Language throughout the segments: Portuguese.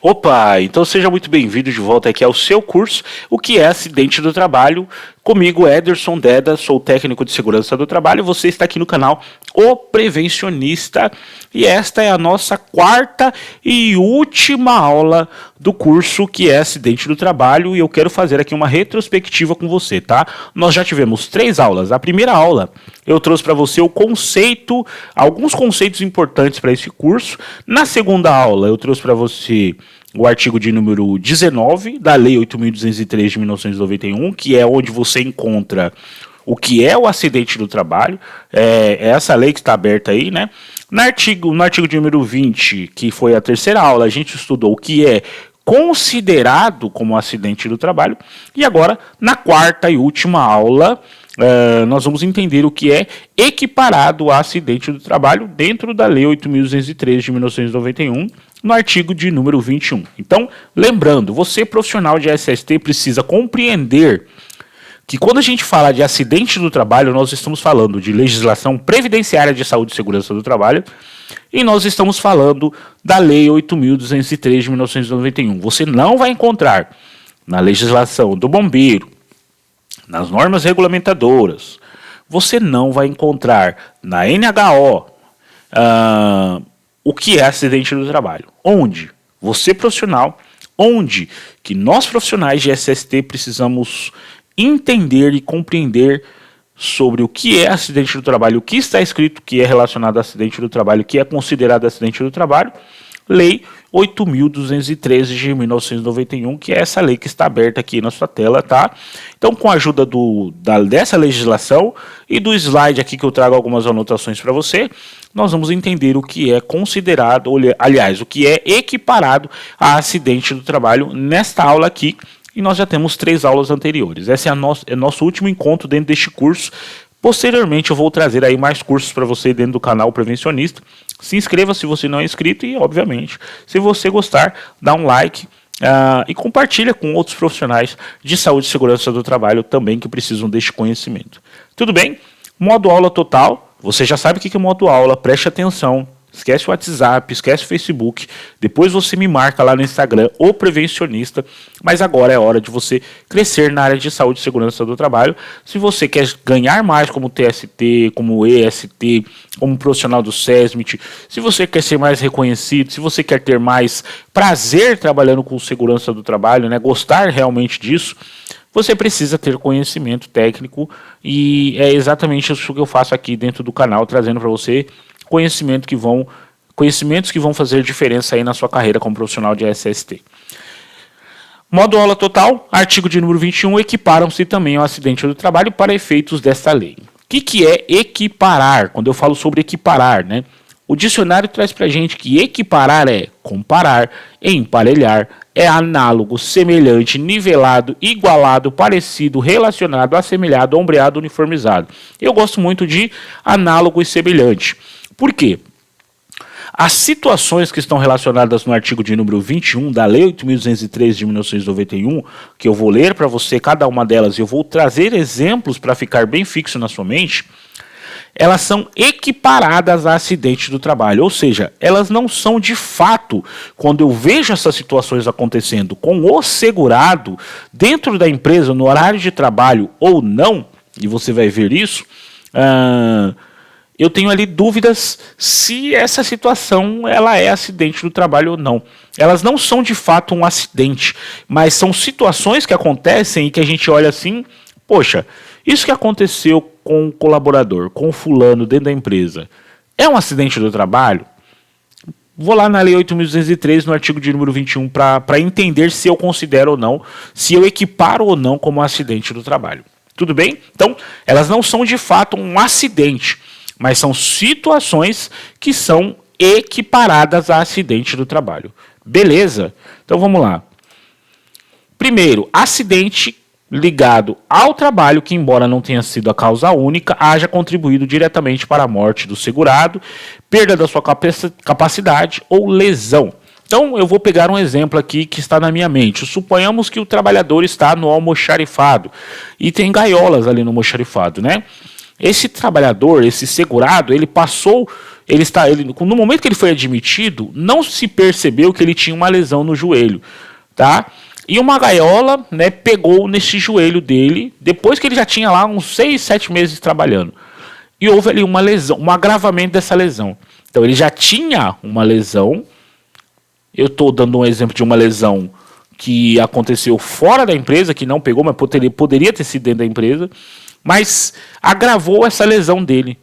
Opa, então seja muito bem-vindo de volta aqui ao seu curso, o que é acidente do trabalho. Comigo, Ederson Deda, sou técnico de segurança do trabalho. Você está aqui no canal O Prevencionista e esta é a nossa quarta e última aula do curso que é acidente do trabalho e eu quero fazer aqui uma retrospectiva com você, tá? Nós já tivemos 3 aulas. A primeira aula eu trouxe para você o conceito, alguns conceitos importantes para esse curso. Na segunda aula eu trouxe para você o artigo de número 19 da Lei 8.203 de 1991, que é onde você encontra o que é o acidente do trabalho, é essa lei que está aberta aí, né? No artigo de número 20, que foi a terceira aula, a gente estudou o que é considerado como acidente do trabalho, e agora, na quarta e última aula, nós vamos entender o que é equiparado a acidente do trabalho dentro da Lei 8.203 de 1991, no artigo de número 21. Então, lembrando, você profissional de SST precisa compreender que quando a gente fala de acidente do trabalho, nós estamos falando de legislação previdenciária de saúde e segurança do trabalho e nós estamos falando da Lei 8.203 de 1991. Você não vai encontrar na legislação do bombeiro, nas normas regulamentadoras, você não vai encontrar na NHO o que é acidente do trabalho. Onde você profissional, onde que nós profissionais de SST precisamos entender e compreender sobre o que é acidente do trabalho, o que está escrito que é relacionado a acidente do trabalho, o que é considerado acidente do trabalho, Lei 8.213 de 1991, que é essa lei que está aberta aqui na sua tela, tá? Então, com a ajuda dessa legislação e do slide aqui que eu trago algumas anotações para você, nós vamos entender o que é considerado, aliás, o que é equiparado a acidente do trabalho nesta aula aqui, e nós já temos 3 aulas anteriores. Esse é nosso último encontro dentro deste curso. Posteriormente eu vou trazer aí mais cursos para você dentro do canal Prevencionista. Se inscreva se você não é inscrito e, obviamente, se você gostar, dá um like e compartilha com outros profissionais de saúde e segurança do trabalho também que precisam deste conhecimento. Tudo bem? Modo aula total. Você já sabe o que é modo aula, preste atenção. Esquece o WhatsApp, esquece o Facebook, depois você me marca lá no Instagram, O Prevencionista, mas agora é hora de você crescer na área de saúde e segurança do trabalho. Se você quer ganhar mais como TST, como EST, como profissional do SESMIT, se você quer ser mais reconhecido, se você quer ter mais prazer trabalhando com segurança do trabalho, né, gostar realmente disso, você precisa ter conhecimento técnico e é exatamente isso que eu faço aqui dentro do canal, trazendo para você conhecimentos que vão fazer diferença aí na sua carreira como profissional de SST. Modo aula total, artigo de número 21, equiparam-se também ao acidente do trabalho para efeitos desta lei. O que é equiparar? Quando eu falo sobre equiparar, né? O dicionário traz para a gente que equiparar é comparar, emparelhar, é análogo, semelhante, nivelado, igualado, parecido, relacionado, assemelhado, ombreado, uniformizado. Eu gosto muito de análogo e semelhante. Por quê? As situações que estão relacionadas no artigo de número 21 da Lei 8.203 de 1991, que eu vou ler para você cada uma delas e eu vou trazer exemplos para ficar bem fixo na sua mente, elas são equiparadas a acidente do trabalho, ou seja, elas não são de fato, quando eu vejo essas situações acontecendo com o segurado dentro da empresa, no horário de trabalho ou não, e você vai ver isso, eu tenho ali dúvidas se essa situação ela é acidente do trabalho ou não. Elas não são de fato um acidente, mas são situações que acontecem e que a gente olha assim, poxa, isso que aconteceu com o colaborador, com o fulano dentro da empresa, é um acidente do trabalho? Vou lá na Lei 8.203, no artigo de número 21, para entender se eu considero ou não, se eu equiparo ou não como acidente do trabalho. Tudo bem? Então, elas não são de fato um acidente, mas são situações que são equiparadas a acidente do trabalho. Beleza? Então vamos lá. Primeiro, acidente ligado ao trabalho que, embora não tenha sido a causa única, haja contribuído diretamente para a morte do segurado, perda da sua capacidade ou lesão. Então eu vou pegar um exemplo aqui que está na minha mente. Suponhamos que o trabalhador está no almoxarifado e tem gaiolas ali no almoxarifado, né? Esse trabalhador, esse segurado, ele passou no momento que ele foi admitido, não se percebeu que ele tinha uma lesão no joelho, tá? E uma gaiola, né, pegou nesse joelho dele, depois que ele já tinha lá uns 6, 7 meses trabalhando. E houve ali uma lesão, um agravamento dessa lesão. Então ele já tinha uma lesão. Eu estou dando um exemplo de uma lesão que aconteceu fora da empresa, que não pegou, mas poderia ter sido dentro da empresa, mas agravou essa lesão dele.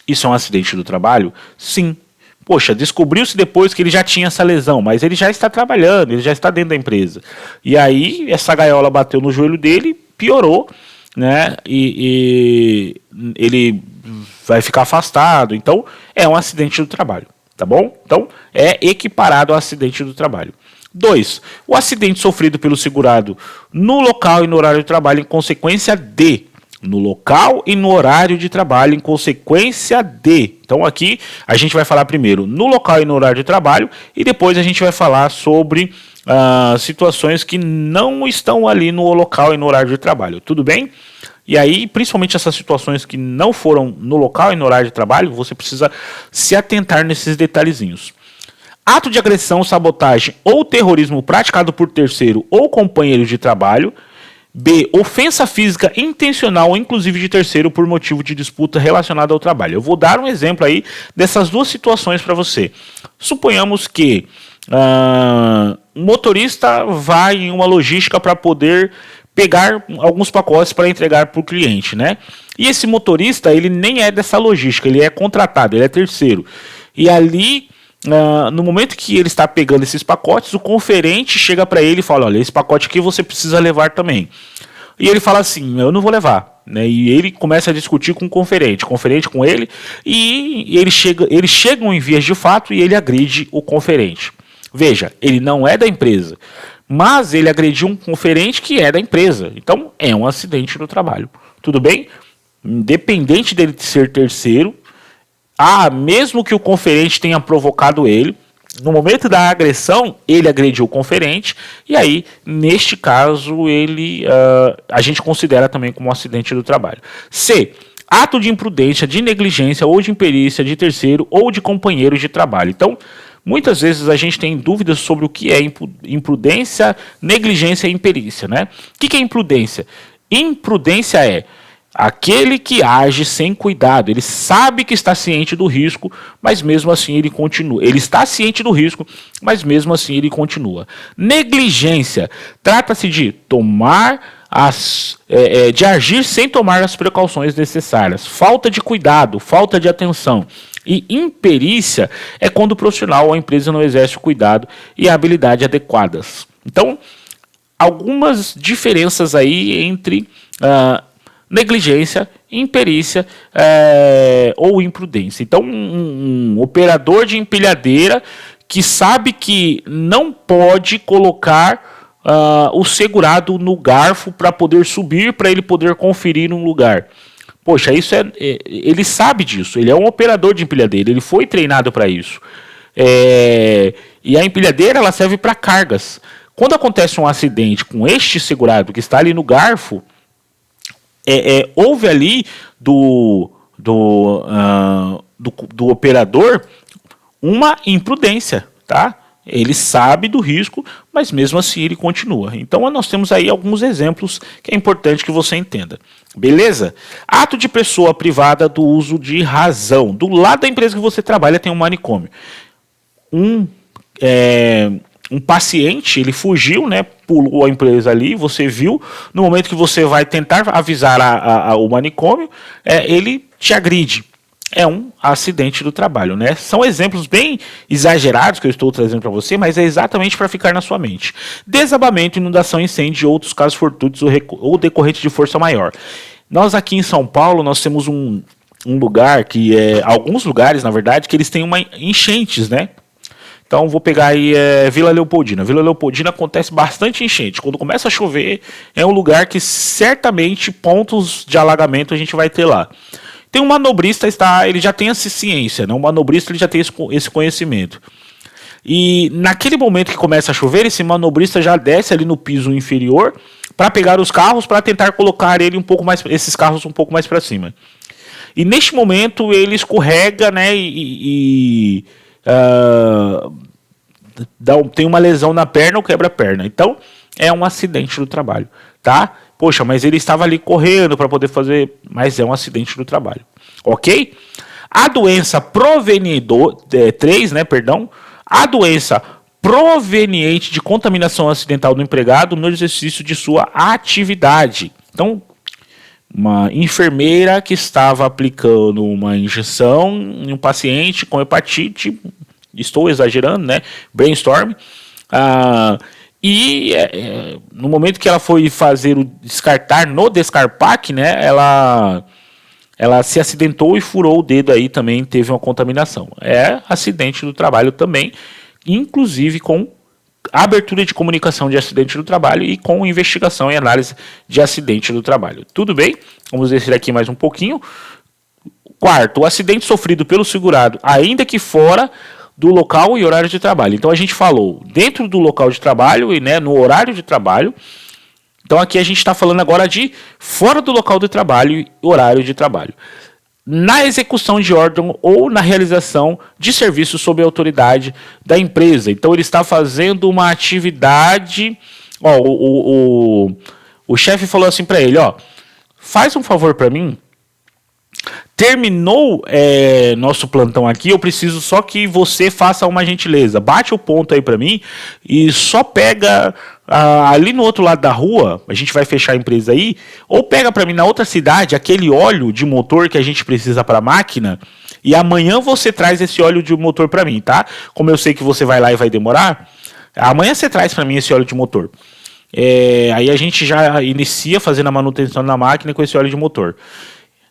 Isso é um acidente do trabalho? Sim. Poxa, descobriu-se depois que ele já tinha essa lesão, mas ele já está trabalhando, ele já está dentro da empresa. E aí, essa gaiola bateu no joelho dele, piorou, né? E ele vai ficar afastado. Então, é um acidente do trabalho, tá bom? Então, é equiparado ao acidente do trabalho. 2. O acidente sofrido pelo segurado no local e no horário de trabalho em consequência de. No local e no horário de trabalho em consequência de. Então aqui a gente vai falar primeiro no local e no horário de trabalho e depois a gente vai falar sobre situações que não estão ali no local e no horário de trabalho. Tudo bem? E aí, principalmente essas situações que não foram no local e no horário de trabalho, você precisa se atentar nesses detalhezinhos. Ato de agressão, sabotagem ou terrorismo praticado por terceiro ou companheiro de trabalho. B. Ofensa física intencional ou inclusive de terceiro por motivo de disputa relacionada ao trabalho. Eu vou dar um exemplo aí dessas duas situações para você. Suponhamos que um motorista vai em uma logística para poder pegar alguns pacotes para entregar para o cliente, né? E esse motorista, ele nem é dessa logística, ele é contratado, ele é terceiro. E ali, no momento que ele está pegando esses pacotes, o conferente chega para ele e fala, olha, esse pacote aqui você precisa levar também. E ele fala assim, eu não vou levar. Né? E ele começa a discutir com o conferente com ele, e eles chegam em vias de fato e ele agride o conferente. Veja, ele não é da empresa, mas ele agrediu um conferente que é da empresa. Então, é um acidente no trabalho. Tudo bem? Independente dele ser terceiro, mesmo que o conferente tenha provocado ele, no momento da agressão, ele agrediu o conferente, e aí, neste caso, a gente considera também como um acidente do trabalho. C. Ato de imprudência, de negligência ou de imperícia de terceiro ou de companheiro de trabalho. Então, muitas vezes a gente tem dúvidas sobre o que é imprudência, negligência e imperícia, né? O que é imprudência? Imprudência é aquele que age sem cuidado. Ele sabe que está ciente do risco, mas mesmo assim ele continua. Ele está ciente do risco, mas mesmo assim ele continua. Negligência trata-se de de agir sem tomar as precauções necessárias. Falta de cuidado, falta de atenção. E imperícia é quando o profissional ou a empresa não exerce o cuidado e a habilidade adequadas. Então, algumas diferenças aí entre negligência, imperícia ou imprudência. Então, um operador de empilhadeira que sabe que não pode colocar o segurado no garfo para poder subir, para ele poder conferir um lugar. Poxa, ele sabe disso, ele é um operador de empilhadeira, ele foi treinado para isso. E a empilhadeira ela serve para cargas. Quando acontece um acidente com este segurado que está ali no garfo, houve ali do operador uma imprudência, tá? Ele sabe do risco, mas mesmo assim ele continua. Então nós temos aí alguns exemplos que é importante que você entenda. Beleza? Ato de pessoa privada do uso de razão. Do lado da empresa que você trabalha tem um manicômio. Um paciente, ele fugiu, né, pulou a empresa ali, você viu, no momento que você vai tentar avisar o manicômio, ele te agride. É um acidente do trabalho, né? São exemplos bem exagerados que eu estou trazendo para você, mas é exatamente para ficar na sua mente. Desabamento, inundação, incêndio e outros casos fortuitos ou decorrentes de força maior. Nós aqui em São Paulo, nós temos um lugar alguns lugares, na verdade, que eles têm enchentes, né? Então, vou pegar aí Vila Leopoldina. Vila Leopoldina acontece bastante enchente. Quando começa a chover, é um lugar que certamente pontos de alagamento a gente vai ter lá. Tem um manobrista, ele já tem essa ciência, né? Um manobrista ele já tem esse conhecimento. E naquele momento que começa a chover, esse manobrista já desce ali no piso inferior para pegar os carros, para tentar colocar esses carros um pouco mais para cima. E neste momento ele escorrega, né, tem uma lesão na perna ou quebra a perna. Então, é um acidente do trabalho, tá? Poxa, mas ele estava ali correndo para poder fazer, mas é um acidente do trabalho, ok? A doença a doença proveniente de contaminação acidental do empregado no exercício de sua atividade. Então, uma enfermeira que estava aplicando uma injeção em um paciente com hepatite, estou exagerando, né? Brainstorm. No momento que ela foi fazer o descartar no Descarpac, né? Ela se acidentou e furou o dedo aí, também teve uma contaminação. É acidente do trabalho também, inclusive com abertura de comunicação de acidente do trabalho e com investigação e análise de acidente do trabalho. Tudo bem? Vamos descer aqui mais um pouquinho. Quarto, o acidente sofrido pelo segurado, ainda que fora do local e horário de trabalho. Então a gente falou dentro do local de trabalho e, né, no horário de trabalho. Então aqui a gente está falando agora de fora do local de trabalho e horário de trabalho. Na execução de ordem ou na realização de serviço sob a autoridade da empresa. Então ele está fazendo uma atividade. O chefe falou assim para ele, faz um favor para mim. Terminou nosso plantão aqui, eu preciso só que você faça uma gentileza. Bate o ponto aí para mim e só pega ali no outro lado da rua, a gente vai fechar a empresa aí, ou pega para mim na outra cidade aquele óleo de motor que a gente precisa para a máquina e amanhã você traz esse óleo de motor para mim, tá? Como eu sei que você vai lá e vai demorar, amanhã você traz para mim esse óleo de motor. Aí a gente já inicia fazendo a manutenção na máquina com esse óleo de motor.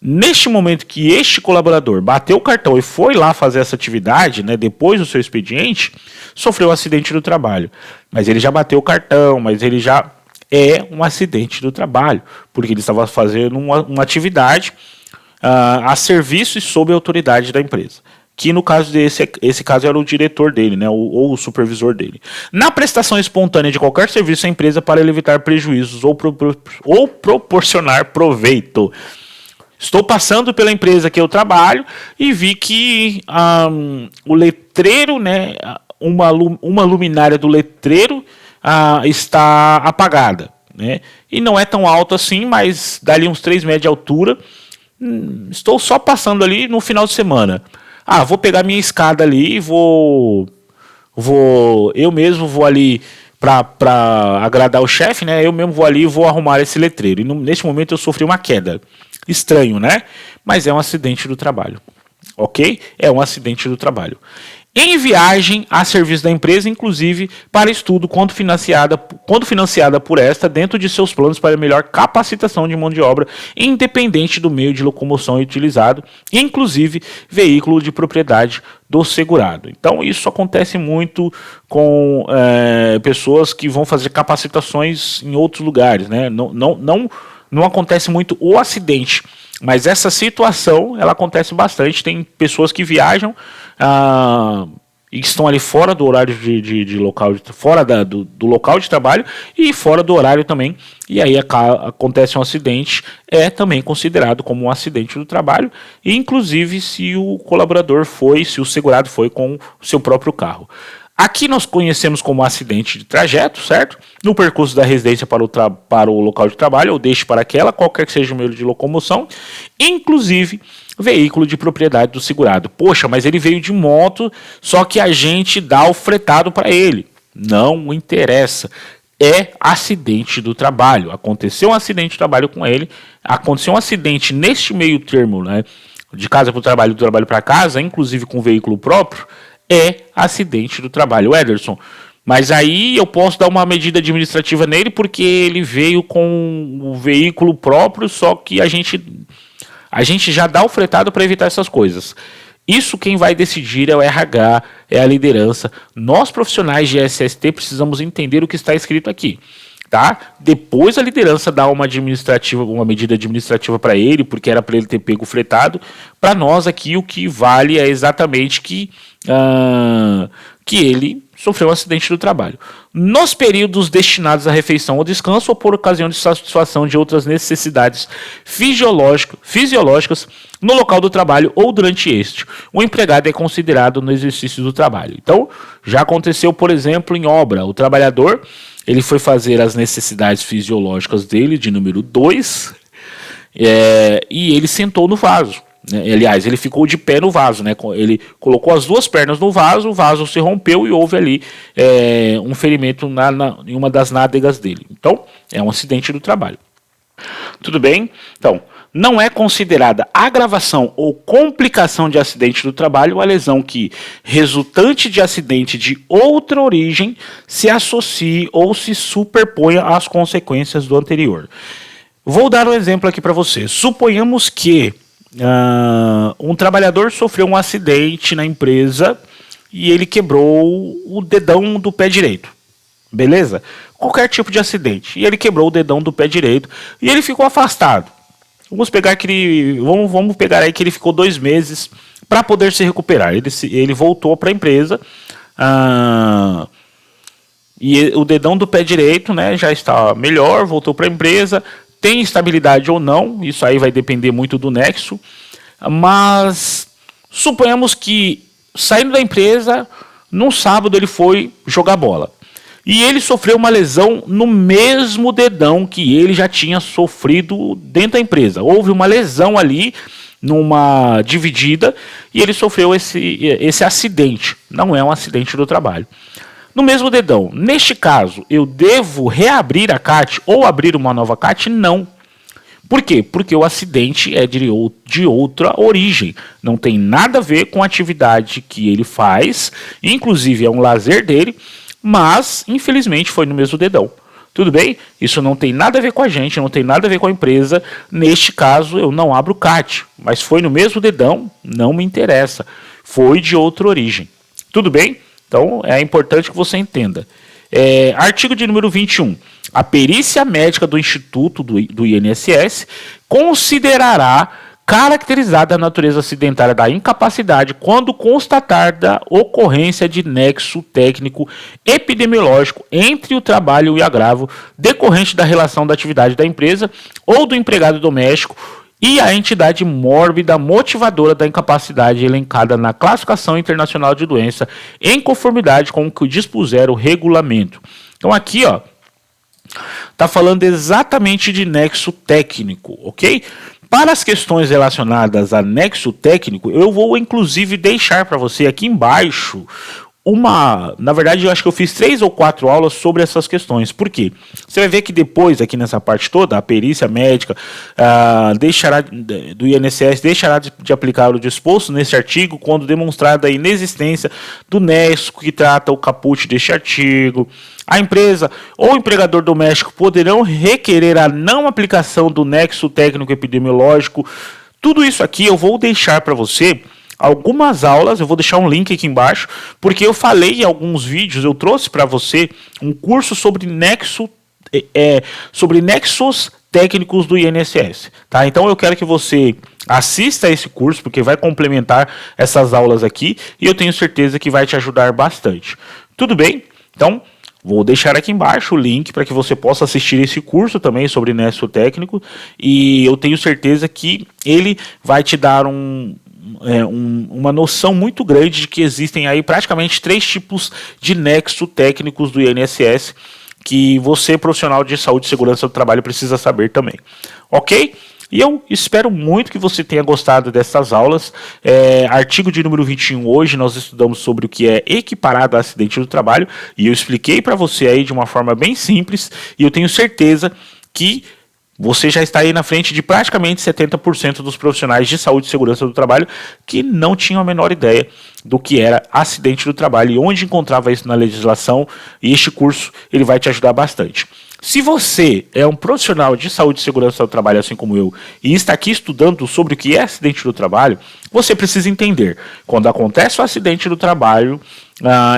Neste momento que este colaborador bateu o cartão e foi lá fazer essa atividade, né, depois do seu expediente, sofreu um acidente do trabalho. Mas ele já bateu o cartão, mas ele já é um acidente do trabalho, porque ele estava fazendo uma atividade a serviço e sob a autoridade da empresa. Que no caso esse caso era o diretor dele, né, ou o supervisor dele. Na prestação espontânea de qualquer serviço à empresa para evitar prejuízos ou proporcionar proveito. Estou passando pela empresa que eu trabalho e vi que o letreiro, né, uma luminária do letreiro está apagada, né? E não é tão alto assim, mas dali uns 3 metros de altura. Estou só passando ali no final de semana. Vou pegar minha escada ali e eu mesmo vou ali para agradar o chefe, né? Eu mesmo vou ali e vou arrumar esse letreiro. E neste momento eu sofri uma queda. Estranho, né? Mas é um acidente do trabalho, ok? É um acidente do trabalho. Em viagem a serviço da empresa, inclusive para estudo, quando financiada por esta, dentro de seus planos para melhor capacitação de mão de obra, independente do meio de locomoção utilizado, inclusive veículo de propriedade do segurado. Então isso acontece muito com pessoas que vão fazer capacitações em outros lugares, né? Não acontece muito o acidente, mas essa situação ela acontece bastante. Tem pessoas que viajam e estão ali fora do horário de local, fora do local de trabalho e fora do horário também. E aí acontece um acidente, é também considerado como um acidente do trabalho, e inclusive se o segurado foi com o seu próprio carro. Aqui nós conhecemos como acidente de trajeto, certo? No percurso da residência para o local de trabalho, ou deixe para aquela, qualquer que seja o meio de locomoção, inclusive veículo de propriedade do segurado. Poxa, mas ele veio de moto, só que a gente dá o fretado para ele. Não interessa. É acidente do trabalho. Aconteceu um acidente de trabalho com ele, aconteceu um acidente neste meio termo, né? De casa para o trabalho, do trabalho para casa, inclusive com veículo próprio, é acidente do trabalho, Ederson. Mas aí eu posso dar uma medida administrativa nele porque ele veio com o veículo próprio, só que a gente já dá o fretado para evitar essas coisas. Isso quem vai decidir é o RH, é a liderança. Nós profissionais de SST precisamos entender o que está escrito aqui. Tá? Depois a liderança dá uma medida administrativa para ele, porque era para ele ter pego o fretado. Para nós aqui o que vale é exatamente que que ele sofreu um acidente do trabalho. Nos períodos destinados à refeição ou descanso ou por ocasião de satisfação de outras necessidades fisiológicas no local do trabalho ou durante este, o empregado é considerado no exercício do trabalho. Então, já aconteceu, por exemplo, em obra. O trabalhador, ele foi fazer as necessidades fisiológicas dele, de número 2, e ele sentou no vaso. Aliás, ele ficou de pé no vaso, né? Ele colocou as duas pernas no vaso, o vaso se rompeu e houve ali um ferimento em uma das nádegas dele. Então, é um acidente do trabalho. Tudo bem? Então, não é considerada agravação ou complicação de acidente do trabalho a lesão que, resultante de acidente de outra origem, se associe ou se superponha às consequências do anterior. Vou dar um exemplo aqui para você. Suponhamos que um trabalhador sofreu um acidente na empresa e ele quebrou o dedão do pé direito. Beleza? Qualquer tipo de acidente. E ele quebrou o dedão do pé direito e ele ficou afastado. Vamos pegar aí que ele ficou 2 meses para poder se recuperar. Ele voltou para a empresa e o dedão do pé direito, né, já está melhor, voltou para a empresa. Tem estabilidade ou não, isso aí vai depender muito do nexo, mas suponhamos que saindo da empresa, num sábado ele foi jogar bola. E ele sofreu uma lesão no mesmo dedão que ele já tinha sofrido dentro da empresa. Houve uma lesão ali, numa dividida, e ele sofreu esse acidente. Não é um acidente do trabalho. No mesmo dedão, neste caso, eu devo reabrir a CAT ou abrir uma nova CAT? Não. Por quê? Porque o acidente é de outra origem. Não tem nada a ver com a atividade que ele faz, inclusive é um lazer dele, mas, infelizmente, foi no mesmo dedão. Tudo bem? Isso não tem nada a ver com a gente, não tem nada a ver com a empresa. Neste caso, eu não abro CAT, mas foi no mesmo dedão, não me interessa. Foi de outra origem. Tudo bem? Então, é importante que você entenda. Artigo de número 21. A perícia médica do Instituto do INSS considerará caracterizada a natureza acidentária da incapacidade quando constatar da ocorrência de nexo técnico epidemiológico entre o trabalho e o agravo decorrente da relação da atividade da empresa ou do empregado doméstico e a entidade mórbida motivadora da incapacidade elencada na Classificação Internacional de Doença, em conformidade com o que dispuser o regulamento. Então aqui, está falando exatamente de nexo técnico, ok? Para as questões relacionadas a nexo técnico, eu vou inclusive deixar para você aqui embaixo na verdade, eu acho que eu fiz 3 ou 4 aulas sobre essas questões. Por quê? Você vai ver que depois, aqui nessa parte toda, a perícia médica do INSS deixará de aplicar o disposto neste artigo quando demonstrada a inexistência do nexo que trata o caput deste artigo. A empresa ou o empregador doméstico poderão requerer a não aplicação do nexo técnico epidemiológico. Tudo isso aqui eu vou deixar para você algumas aulas, eu vou deixar um link aqui embaixo, porque eu falei em alguns vídeos, eu trouxe para você um curso sobre nexos técnicos do INSS, tá? Então eu quero que você assista a esse curso, porque vai complementar essas aulas aqui, e eu tenho certeza que vai te ajudar bastante. Tudo bem? Então, vou deixar aqui embaixo o link para que você possa assistir esse curso também sobre nexo técnico, e eu tenho certeza que ele vai te dar uma noção muito grande de que existem aí praticamente 3 tipos de nexo técnicos do INSS que você, profissional de saúde e segurança do trabalho, precisa saber também. Ok? E eu espero muito que você tenha gostado dessas aulas. Artigo de número 21, hoje nós estudamos sobre o que é equiparado a acidente do trabalho, e eu expliquei para você aí de uma forma bem simples, e eu tenho certeza que você já está aí na frente de praticamente 70% dos profissionais de saúde e segurança do trabalho que não tinham a menor ideia do que era acidente do trabalho e onde encontrava isso na legislação, e este curso ele vai te ajudar bastante. Se você é um profissional de saúde e segurança do trabalho, assim como eu, e está aqui estudando sobre o que é acidente do trabalho, você precisa entender, quando acontece o acidente do trabalho,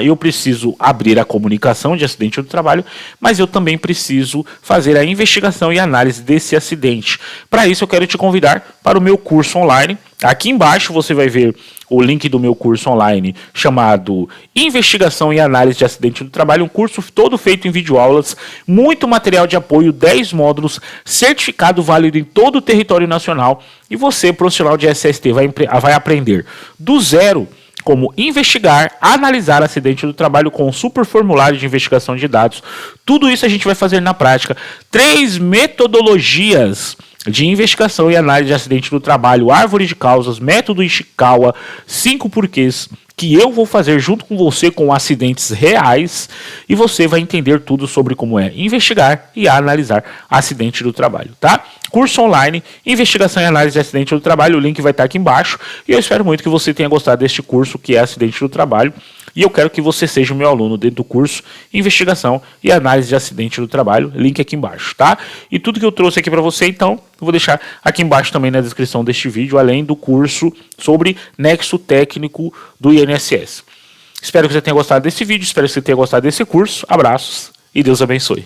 eu preciso abrir a comunicação de acidente do trabalho, mas eu também preciso fazer a investigação e análise desse acidente. Para isso, eu quero te convidar para o meu curso online. Aqui embaixo você vai ver o link do meu curso online chamado Investigação e Análise de Acidente do Trabalho, um curso todo feito em videoaulas, muito material de apoio, 10 módulos, certificado válido em todo o território nacional, e você, profissional de SST, vai aprender do zero como investigar, analisar acidente do trabalho com um super formulário de investigação de dados. Tudo isso a gente vai fazer na prática. 3 metodologias de investigação e análise de acidente do trabalho, árvore de causas, método Ishikawa, 5 porquês, que eu vou fazer junto com você com acidentes reais, e você vai entender tudo sobre como é investigar e analisar acidente do trabalho, tá? Curso online, investigação e análise de acidente do trabalho, o link vai estar aqui embaixo, e eu espero muito que você tenha gostado deste curso que é acidente do trabalho, e eu quero que você seja o meu aluno dentro do curso Investigação e Análise de Acidente do Trabalho, link aqui embaixo, tá? E tudo que eu trouxe aqui para você, então, eu vou deixar aqui embaixo também na descrição deste vídeo, além do curso sobre Nexo Técnico do INSS. Espero que você tenha gostado desse vídeo, espero que você tenha gostado desse curso. Abraços e Deus abençoe.